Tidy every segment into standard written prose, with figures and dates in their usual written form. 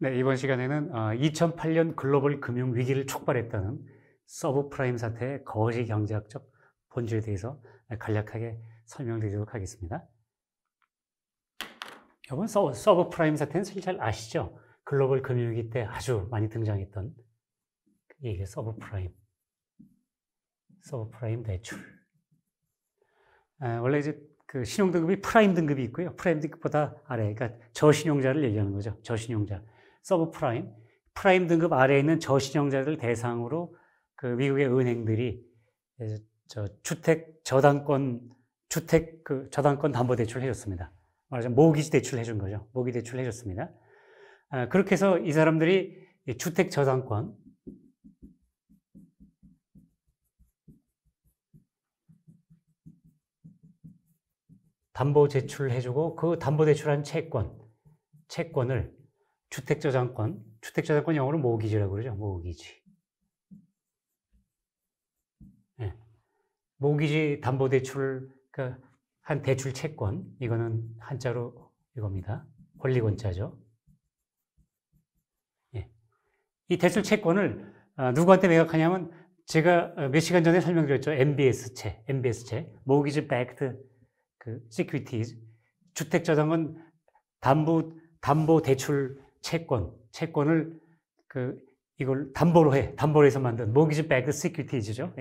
네, 이번 시간에는 2008년 글로벌 금융 위기를 촉발했다는 서브프라임 사태의 거시 경제학적 본질에 대해서 간략하게 설명드리도록 하겠습니다. 여러분, 서브프라임 사태는 사실 잘 아시죠? 글로벌 금융위기 때 아주 많이 등장했던 이게 서브프라임 대출. 원래 이제 그 신용등급이 프라임 등급이 있고요. 프라임 등급보다 아래, 그러니까 저신용자를 얘기하는 거죠. 저신용자. 서브프라임. 프라임 등급 아래에 있는 저신용자들 대상으로 그 미국의 은행들이 주택 저당권 담보대출을 해줬습니다. 말하자면 모기지 대출을 해준 거죠. 모기지 대출을 해줬습니다. 그렇게 해서 이 사람들이 주택 저당권, 담보 제출을 해주고 그 담보 제출한 채권을 주택 저당권 영어로 모기지라고 그러죠. 모기지. 네. 모기지 담보 대출, 그러니까 한 대출 채권, 이거는 한자로 이겁니다. 권리권자죠. 네. 이 대출 채권을 누구한테 매각하냐면 제가 몇 시간 전에 설명드렸죠. MBS채, Mortgage Backed Securities, 주택 저당권 담보 대출 채권을 이걸 담보로 해서 만든 Mortgage Backed Securities죠.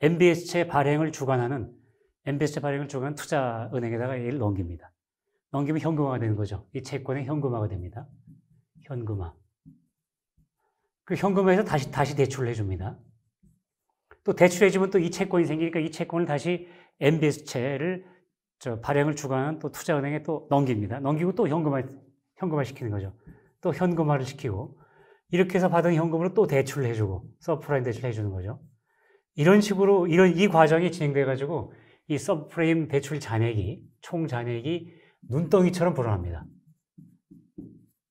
MBS채 발행을 주관하는 투자은행에다가 얘를 넘깁니다. 넘기면 현금화가 되는 거죠. 이 채권의 현금화가 됩니다. 현금화. 그 현금화해서 다시 대출을 해줍니다. 또 대출해주면 또 이 채권이 생기니까 이 채권을 다시 MBS채를 발행을 주관하는 또 투자은행에 또 넘깁니다. 넘기고 또 현금화 시키는 거죠. 또 현금화를 시키고 이렇게 해서 받은 현금으로 또 대출을 해주고 서브프라임 대출을 해주는 거죠. 이런 식으로 이 과정이 진행돼가지고 이 서브프라임 대출 총 잔액이 눈덩이처럼 불어납니다.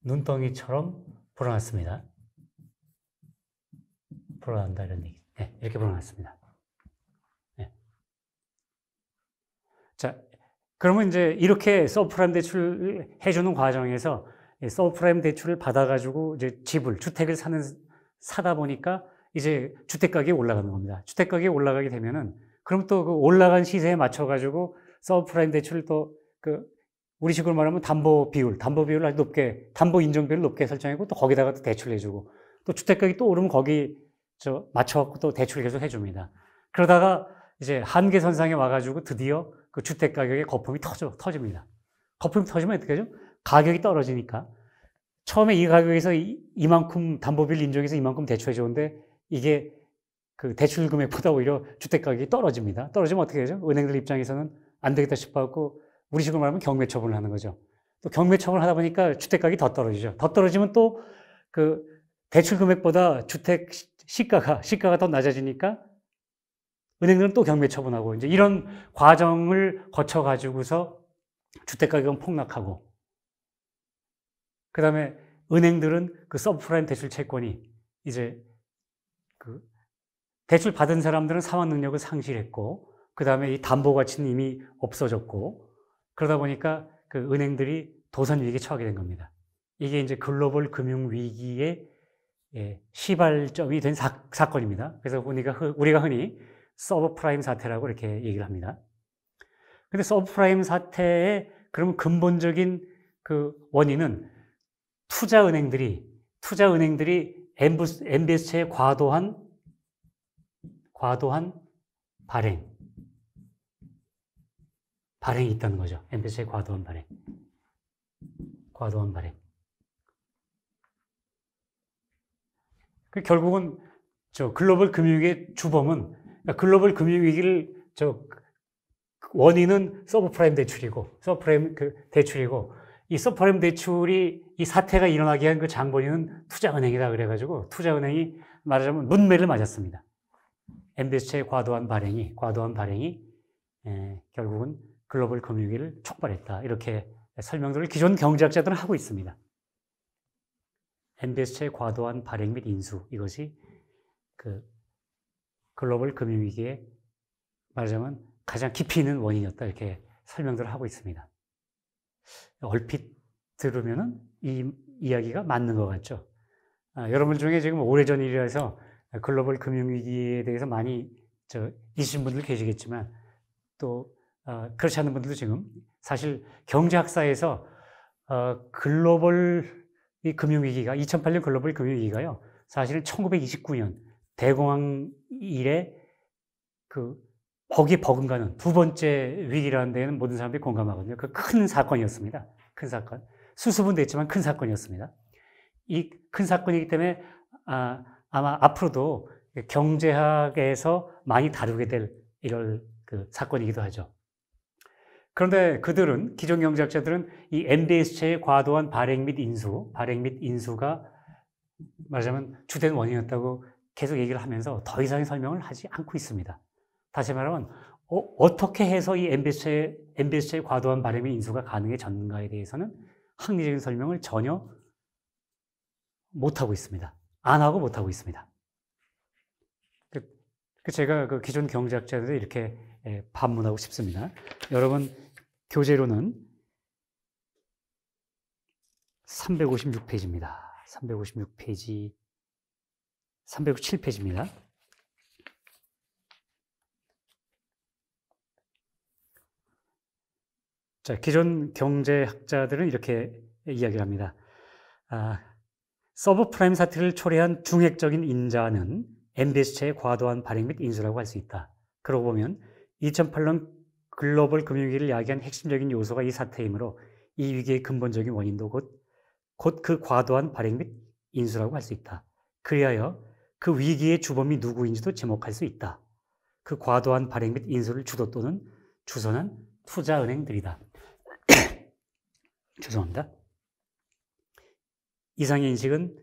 눈덩이처럼 불어났습니다. 불어난다 이런 얘기. 네, 이렇게 불어났습니다. 네. 자, 그러면 이제 이렇게 서브프라임 대출을 해주는 과정에서 서브프라임 대출을 받아가지고 이제 주택을 사다 보니까 이제 주택 가격이 올라가는 겁니다. 주택 가격이 올라가게 되면은 그럼 또 그 올라간 시세에 맞춰가지고 서브프라임 대출을 또 우리식으로 말하면 담보 비율을 아주 높게, 담보 인정 비율을 높게 설정하고 또 거기다가 또 대출을 해주고 또 주택 가격이 또 오르면 거기 맞춰갖고 또 대출을 계속 해줍니다. 그러다가 이제 한계선상에 와가지고 드디어 그 주택 가격의 거품이 터집니다. 거품이 터지면 어떻게 하죠? 가격이 떨어지니까 처음에 이 가격에서 이만큼 담보비를 인정해서 이만큼 대출해줬는데 이게 그 대출 금액보다 오히려 주택 가격이 떨어집니다. 떨어지면 어떻게 되죠? 은행들 입장에서는 안 되겠다 싶어갖고 우리식으로 말하면 경매 처분을 하는 거죠. 또 경매 처분을 하다 보니까 주택 가격이 더 떨어지죠. 더 떨어지면 또 그 대출 금액보다 주택 시가가 더 낮아지니까 은행들은 또 경매 처분하고 이제 이런 과정을 거쳐가지고서 주택 가격은 폭락하고 그 다음에 은행들은 그 서브프라임 대출 채권이 이제 대출 받은 사람들은 상환 능력을 상실했고 그 다음에 이 담보 가치는 이미 없어졌고 그러다 보니까 그 은행들이 도산 위기에 처하게 된 겁니다. 이게 이제 글로벌 금융 위기의 시발점이 된 사건입니다. 그래서 우리가 흔히 서브프라임 사태라고 이렇게 얘기를 합니다. 근데 서브프라임 사태의 그럼 근본적인 그 원인은 투자은행들이 MBS채의 과도한 발행이 있다는 거죠. MBS채의 과도한 발행. 결국은 글로벌 금융위기의 주범은 글로벌 금융위기를 원인은 서브프라임 대출이고 이 서브프라임 대출이 이 사태가 일어나게 한 그 장본인은 투자은행이다 그래가지고 투자은행이 말하자면 문매를 맞았습니다. MBS채의 과도한 발행이 결국은 글로벌 금융위기를 촉발했다. 이렇게 설명들을 기존 경제학자들은 하고 있습니다. MBS채의 과도한 발행 및 인수, 이것이 글로벌 금융위기에 말하자면 가장 깊이 있는 원인이었다. 이렇게 설명들을 하고 있습니다. 얼핏 들으면은 이야기가 맞는 것 같죠. 여러분 중에 지금 오래전 일이라서 글로벌 금융위기에 대해서 많이 있으신 분들 계시겠지만 또 그렇지 않은 분들도 지금 사실 경제학사에서 글로벌 이 금융위기가 2008년 글로벌 금융위기가요. 사실은 1929년 대공황 이래 거기에 버금가는 두 번째 위기라는 데는 모든 사람들이 공감하거든요. 그 큰 사건이었습니다. 큰 사건. 수습은 됐지만 큰 사건이었습니다. 이 큰 사건이기 때문에 아마 앞으로도 경제학에서 많이 다루게 될 이런 사건이기도 하죠. 그런데 그들은, 기존 경제학자들은 이 MBS체의 과도한 발행 및 인수가 말하자면 주된 원인이었다고 계속 얘기를 하면서 더 이상의 설명을 하지 않고 있습니다. 다시 말하면 어떻게 해서 이 MBS체의 과도한 발행 및 인수가 가능해졌는가에 대해서는 합리적인 설명을 전혀 못하고 있습니다. 안 하고 못하고 있습니다. 제가 기존 경제학자들을 이렇게 반문하고 싶습니다. 여러분, 교재로는 356페이지입니다. 356페이지, 307페이지입니다. 자, 기존 경제학자들은 이렇게 이야기를 합니다. 서브프라임 사태를 초래한 중핵적인 인자는 MBS체의 과도한 발행 및 인수라고 할 수 있다. 그러고 보면 2008년 글로벌 금융위기를 야기한 핵심적인 요소가 이 사태이므로 이 위기의 근본적인 원인도 곧 그 과도한 발행 및 인수라고 할 수 있다. 그리하여 그 위기의 주범이 누구인지도 지목할 수 있다. 그 과도한 발행 및 인수를 주도 또는 주선한 투자은행들이다. 죄송합니다. 이상의 인식은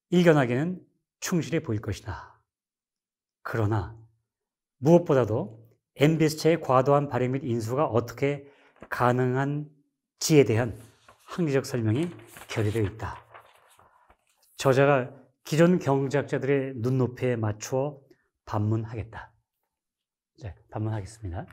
일견하게는 충실해 보일 것이다. 그러나 무엇보다도 MBS체의 과도한 발행 및 인수가 어떻게 가능한지에 대한 합리적 설명이 결여되어 있다. 저자가 기존 경제학자들의 눈높이에 맞추어 반문하겠다. 네, 반문하겠습니다.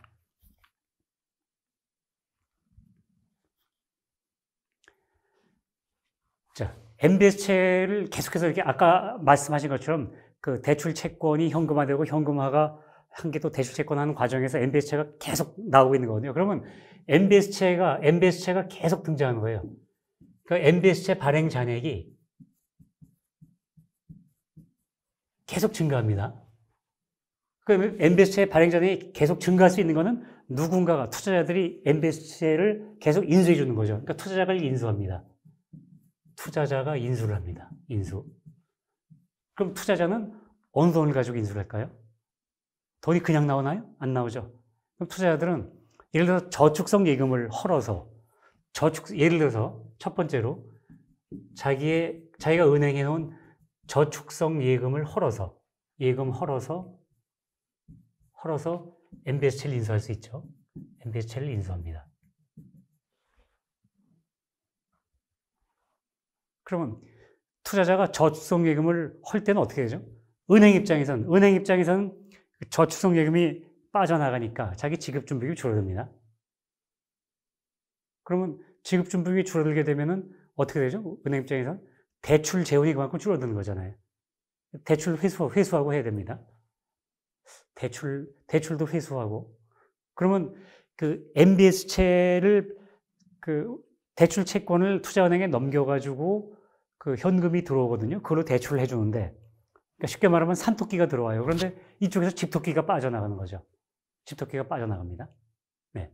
자, MBS체를 계속해서 이렇게 아까 말씀하신 것처럼 그 대출 채권이 현금화되고 현금화가 한 게 또 대출 채권하는 과정에서 MBS체가 계속 나오고 있는 거거든요. 그러면 MBS체가 계속 등장하는 거예요. 그러니까 MBS체 발행 잔액이 계속 증가합니다. 그러면 MBS체 발행 잔액이 계속 증가할 수 있는 거는 누군가가, 투자자들이 MBS체를 계속 인수해 주는 거죠. 그러니까 투자자가 인수합니다. 투자자가 인수를 합니다. 인수. 그럼 투자자는 어느 돈을 가지고 인수를 할까요? 돈이 그냥 나오나요? 안 나오죠. 그럼 투자자들은 예를 들어서 저축성 예금을 헐어서 예를 들어서 첫 번째로 자기가 은행에 놓은 저축성 예금을 헐어서 MBS체를 인수할 수 있죠. MBS체를 인수합니다. 그러면 투자자가 저축성 예금을 헐 때는 어떻게 되죠? 은행 입장에서는 저축성 예금이 빠져나가니까 자기 지급준비금이 줄어듭니다. 그러면 지급준비금이 줄어들게 되면은 어떻게 되죠? 은행 입장에서는 대출 재원이 그만큼 줄어드는 거잖아요. 대출 회수하고 해야 됩니다. 대출도 회수하고. 그러면 그 MBS체를 대출 채권을 투자은행에 넘겨가지고 그 현금이 들어오거든요. 그걸로 대출을 해주는데, 그러니까 쉽게 말하면 산토끼가 들어와요. 그런데 이쪽에서 집토끼가 빠져나가는 거죠. 집토끼가 빠져나갑니다. 네.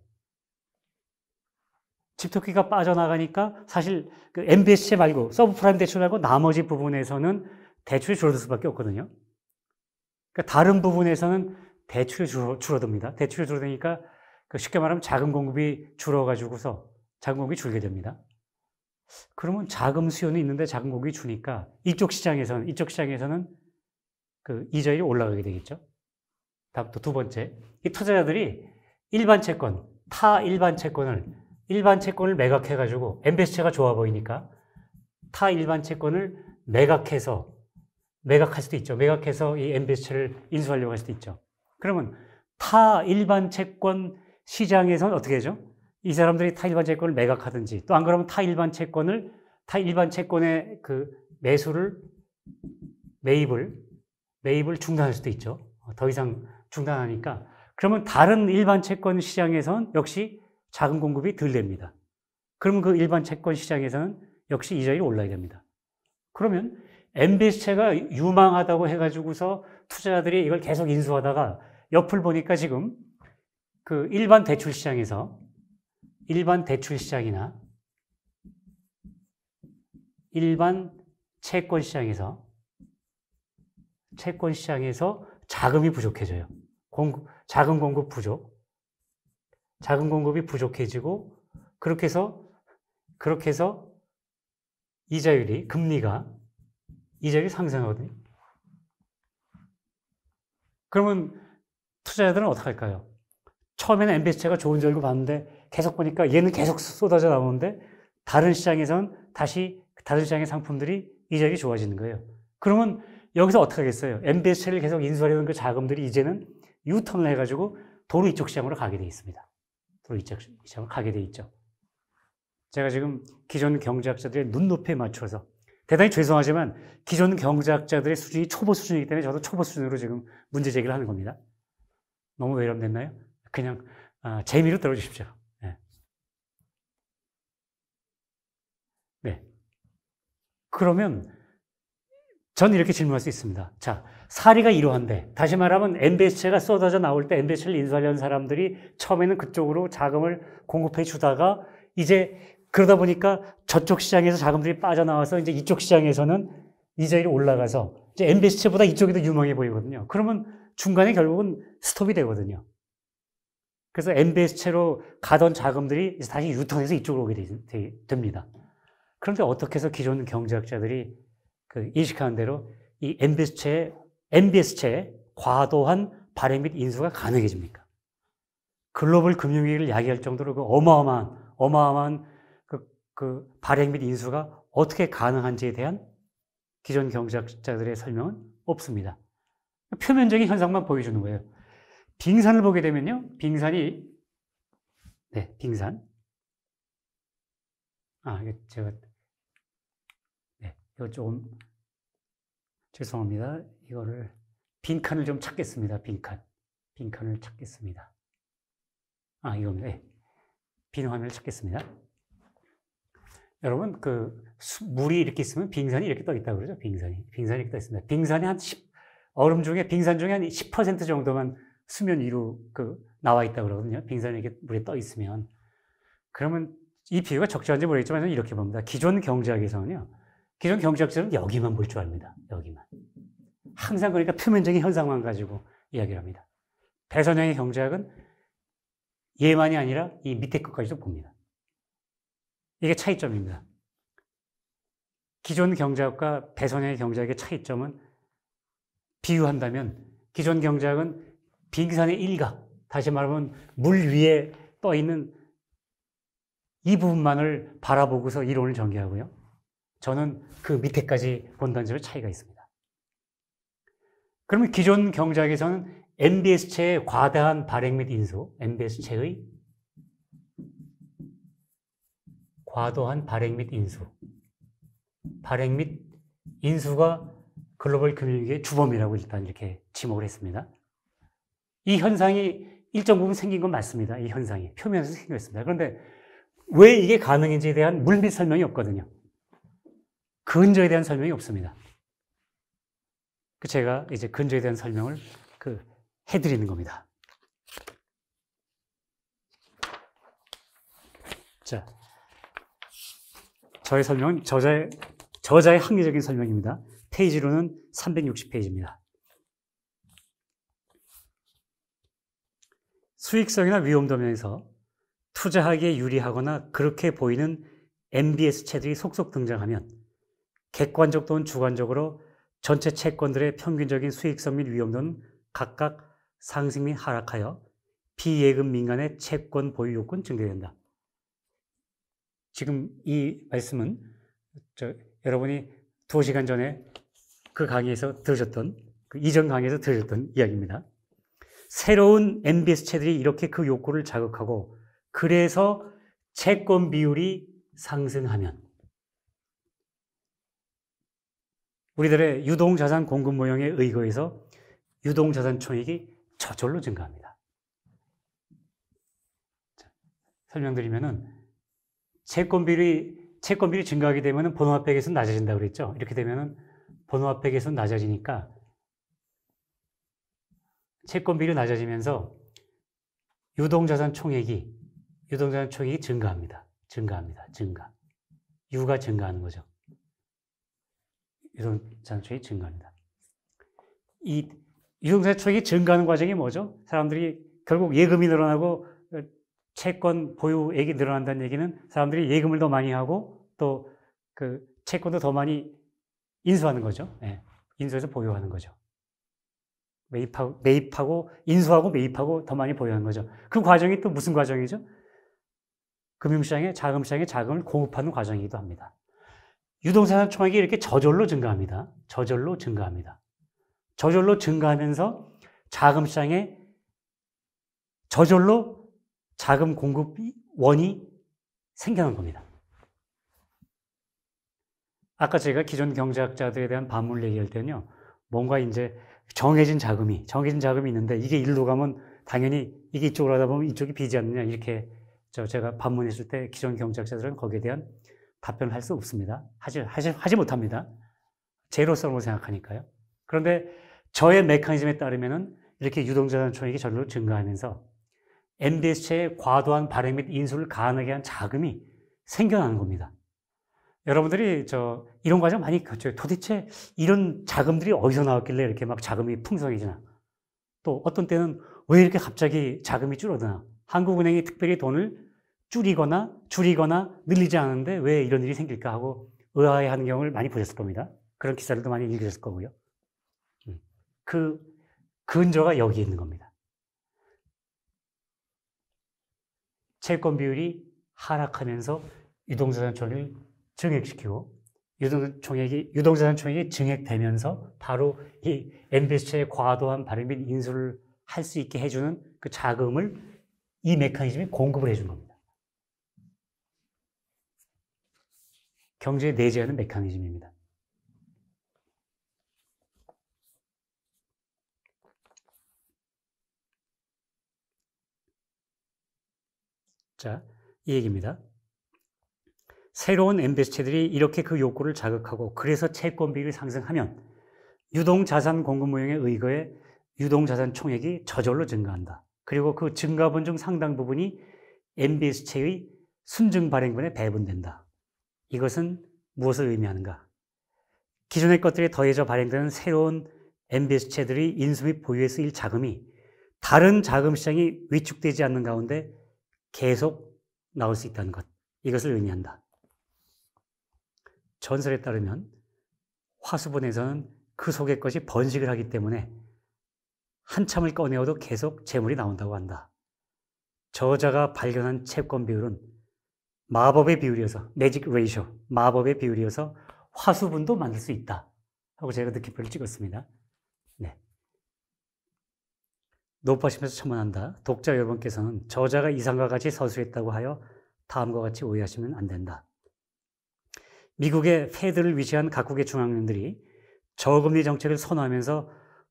집토끼가 빠져나가니까 사실 그 MBS체 말고 서브프라임 대출 말고 나머지 부분에서는 대출이 줄어들 수밖에 없거든요. 그러니까 다른 부분에서는 대출이 줄어듭니다. 대출이 줄어드니까 쉽게 말하면 자금 공급이 줄어가지고서 자금 공급이 줄게 됩니다. 그러면 자금 수요는 있는데 자금 공급이 주니까 이쪽 시장에서는 그 이자율이 올라가게 되겠죠. 다음 또 두 번째, 이 투자자들이 타 일반 채권을 매각해가지고 MBS체가 좋아 보이니까 타 일반 채권을 매각할 수도 있죠. 매각해서 이 MBS체를 인수하려고 할 수도 있죠. 그러면 타 일반 채권 시장에서는 어떻게 되죠? 이 사람들이 타 일반 채권을 매각하든지 또 안 그러면 타 일반 채권을 일반 채권의 그 매입을 중단할 수도 있죠. 더 이상 중단하니까. 그러면 다른 일반 채권 시장에서는 역시 자금 공급이 덜 됩니다. 그러면 그 일반 채권 시장에서는 역시 이자율이 올라야 됩니다. 그러면 MBS채가 유망하다고 해가지고서 투자자들이 이걸 계속 인수하다가 옆을 보니까 지금 그 일반 대출 시장이나 일반 채권 시장에서 자금이 부족해져요. 자금 공급 부족. 자금 공급이 부족해지고 그렇게 해서 이자율이 상승하거든요. 그러면 투자자들은 어떻게 할까요? 처음에는 MBS채가 좋은 줄 알고 봤는데 계속 보니까 얘는 계속 쏟아져 나오는데 다른 시장에서는 다시 다른 시장의 상품들이 이자율이 좋아지는 거예요. 그러면 여기서 어떻게 하겠어요? MBS채를 계속 인수하려는 그 자금들이 이제는 유턴을 해가지고 도로 이쪽 시장으로 가게 돼 있습니다. 도로 이쪽 시장으로 가게 돼 있죠. 제가 지금 기존 경제학자들의 눈높이에 맞춰서 대단히 죄송하지만 기존 경제학자들의 수준이 초보 수준이기 때문에 저도 초보 수준으로 지금 문제 제기를 하는 겁니다. 너무 외람됐나요? 그냥 재미로 들어주십시오. 네. 네. 그러면 전 이렇게 질문할 수 있습니다. 자, 사리가 이러한데 다시 말하면 MBS채가 쏟아져 나올 때 MBS채를 인수하려는 사람들이 처음에는 그쪽으로 자금을 공급해 주다가 이제 그러다 보니까 저쪽 시장에서 자금들이 빠져나와서 이제 이쪽 시장에서는 이자율이 올라가서 이제 MBS채보다 이쪽이 더 유망해 보이거든요. 그러면 중간에 결국은 스톱이 되거든요. 그래서 MBS채로 가던 자금들이 이제 다시 유턴해서 이쪽으로 오게 됩니다. 그런데 어떻게 해서 기존 경제학자들이 인식하는 대로 이 MBS채의 과도한 발행 및 인수가 가능해집니까? 글로벌 금융위기를 야기할 정도로 그 어마어마한 그 발행 및 인수가 어떻게 가능한지에 대한 기존 경제학자들의 설명은 없습니다. 표면적인 현상만 보여주는 거예요. 빙산을 보게 되면요. 빙산. 이거 조금 죄송합니다. 이거를 빈칸을 좀 찾겠습니다. 빈칸을 찾겠습니다. 이겁니다. 네. 빈 화면을 찾겠습니다. 여러분, 물이 이렇게 있으면 빙산이 이렇게 떠 있다고 그러죠? 빙산이 이렇게 떠 있습니다. 빙산이 빙산 중에 한 10% 정도만 수면 위로 나와 있다고 그러거든요. 빙산이 이렇게 물에 떠 있으면. 그러면 이 비유가 적절한지 모르겠지만 저는 이렇게 봅니다. 기존 경제학에서는요. 기존 경제학자는 여기만 볼 줄 압니다. 여기만. 항상 그러니까 표면적인 현상만 가지고 이야기를 합니다. 배선양의 경제학은 얘만이 아니라 이 밑에 것까지도 봅니다. 이게 차이점입니다. 기존 경제학과 배선양의 경제학의 차이점은 비유한다면 기존 경제학은 빙산의 일각, 다시 말하면 물 위에 떠 있는 이 부분만을 바라보고서 이론을 전개하고요. 저는 그 밑에까지 본다는 점에 차이가 있습니다. 그러면 기존 경제학에서는 MBS채의 과다한 발행 및 인수, MBS채의 과도한 발행 및 인수가 글로벌 금융위기의 주범이라고 일단 이렇게 지목을 했습니다. 이 현상이 일정 부분 생긴 건 맞습니다. 이 현상이 표면에서 생겼습니다. 그런데 왜 이게 가능인지에 대한 물밑 설명이 없거든요. 근저에 대한 설명이 없습니다. 제가 이제 근저에 대한 설명을 해드리는 겁니다. 자, 저의 설명은 저자의 합리적인 설명입니다. 페이지로는 360페이지입니다. 수익성이나 위험도 면에서 투자하기에 유리하거나 그렇게 보이는 MBS채들이 속속 등장하면 객관적 또는 주관적으로 전체 채권들의 평균적인 수익성 및 위험도는 각각 상승 및 하락하여 비예금 민간의 채권 보유 요건 증대된다. 지금 이 말씀은 여러분이 2시간 전에 그 강의에서 들으셨던, 이전 강의에서 들으셨던 이야기입니다. 새로운 MBS채들이 이렇게 그 욕구를 자극하고 그래서 채권 비율이 상승하면 우리들의 유동자산 공급 모형에 의거해서 유동자산 총액이 저절로 증가합니다. 자, 설명드리면은 채권비율이 증가하게 되면은 번호화폐 계수는 낮아진다고 그랬죠. 이렇게 되면은 번호화폐 계수는 낮아지니까 채권비율이 낮아지면서 유동자산 총액이 증가합니다. 증가. U가 증가하는 거죠. 유동자산 총액이 증가합니다. 이 유동자산 총액이 증가하는 과정이 뭐죠? 사람들이 결국 예금이 늘어나고 채권 보유액이 늘어난다는 얘기는 사람들이 예금을 더 많이 하고 또 그 채권도 더 많이 인수하는 거죠. 네. 인수해서 보유하는 거죠. 매입하고 인수하고 매입하고 더 많이 보유하는 거죠. 그 과정이 또 무슨 과정이죠? 금융시장에 자금을 공급하는 과정이기도 합니다. 유동자산 총액이 이렇게 저절로 증가합니다. 저절로 증가하면서 자금시장에 저절로 자금 공급원이 생겨난 겁니다. 아까 제가 기존 경제학자들에 대한 반문을 얘기할 때는요, 뭔가 이제 정해진 자금이 있는데 이게 일로 가면 당연히 이게 이쪽으로 하다 보면 이쪽이 비지 않느냐, 이렇게 제가 반문했을 때 기존 경제학자들은 거기에 대한 답변을 할 수 없습니다. 하지 못합니다. 제로성으로 생각하니까요. 그런데 저의 메커니즘에 따르면은 이렇게 유동자산 총액이 저절로 증가하면서 MBS체의 과도한 발행 및 인수를 가능하게 한 자금이 생겨나는 겁니다. 여러분들이 이런 과정 많이 겪죠. 도대체 이런 자금들이 어디서 나왔길래 이렇게 막 자금이 풍성해지나? 또 어떤 때는 왜 이렇게 갑자기 자금이 줄어드나? 한국은행이 특별히 돈을 줄이거나 늘리지 않는데 왜 이런 일이 생길까 하고 의아해하는 경우를 많이 보셨을 겁니다. 그런 기사들도 많이 읽으셨을 거고요. 그 근저가 여기 있는 겁니다. 채권 비율이 하락하면서 유동자산 총액을 증액시키고 유동자산 총액이 증액되면서 바로 이 MBS체의 과도한 발행 및 인수를 할 수 있게 해주는 그 자금을 이 메커니즘이 공급을 해준 겁니다. 경제에 내재하는 메커니즘입니다. 자, 이 얘기입니다. 새로운 MBS체들이 이렇게 그 욕구를 자극하고 그래서 채권 비율이 상승하면 유동자산 공급 모형에 의거해 유동자산 총액이 저절로 증가한다. 그리고 그 증가분 중 상당 부분이 MBS체의 순증 발행분에 배분된다. 이것은 무엇을 의미하는가? 기존의 것들에 더해져 발행되는 새로운 MBS체들이 인수 및 보유에 쓰일 자금이 다른 자금시장이 위축되지 않는 가운데 계속 나올 수 있다는 것. 이것을 의미한다. 전설에 따르면 화수분에서는 그 속의 것이 번식을 하기 때문에 한참을 꺼내어도 계속 재물이 나온다고 한다. 저자가 발견한 채권 비율은 마법의 비율이어서, 매직 레이쇼, 마법의 비율이어서 화수분도 만들 수 있다 하고 제가 느낌표를 찍었습니다. 네. 높아지면서 첨언한다. 독자 여러분께서는 저자가 이상과 같이 서술했다고 하여 다음과 같이 오해하시면 안 된다. 미국의 페드를 위시한 각국의 중앙은행들이 저금리 정책을 선호하면서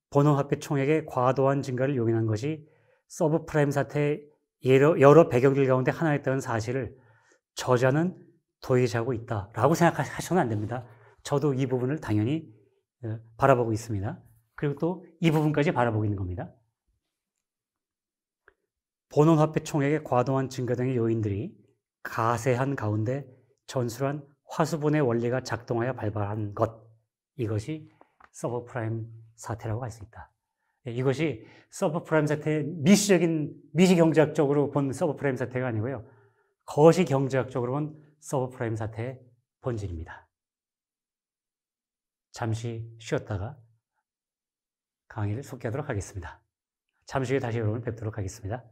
번호화폐 총액의 과도한 증가를 용인한 것이 서브프라임 사태의 여러 배경들 가운데 하나였다는 사실을 저자는 도외시하고 있다라고 생각하셔는 안 됩니다. 저도 이 부분을 당연히 바라보고 있습니다. 그리고 또 이 부분까지 바라보고 있는 겁니다. 번호화폐 총액의 과도한 증가 등의 요인들이 가세한 가운데 전술한 화수분의 원리가 작동하여 발발한 것, 이것이 서브프라임 사태라고 할 수 있다. 이것이 서브프라임 사태의 미시경제학적으로 본 서브프라임 사태가 아니고요. 거시경제학적으로 본 서브프라임 사태의 본질입니다. 잠시 쉬었다가 강의를 속개하도록 하겠습니다. 잠시 후에 다시 여러분을 뵙도록 하겠습니다.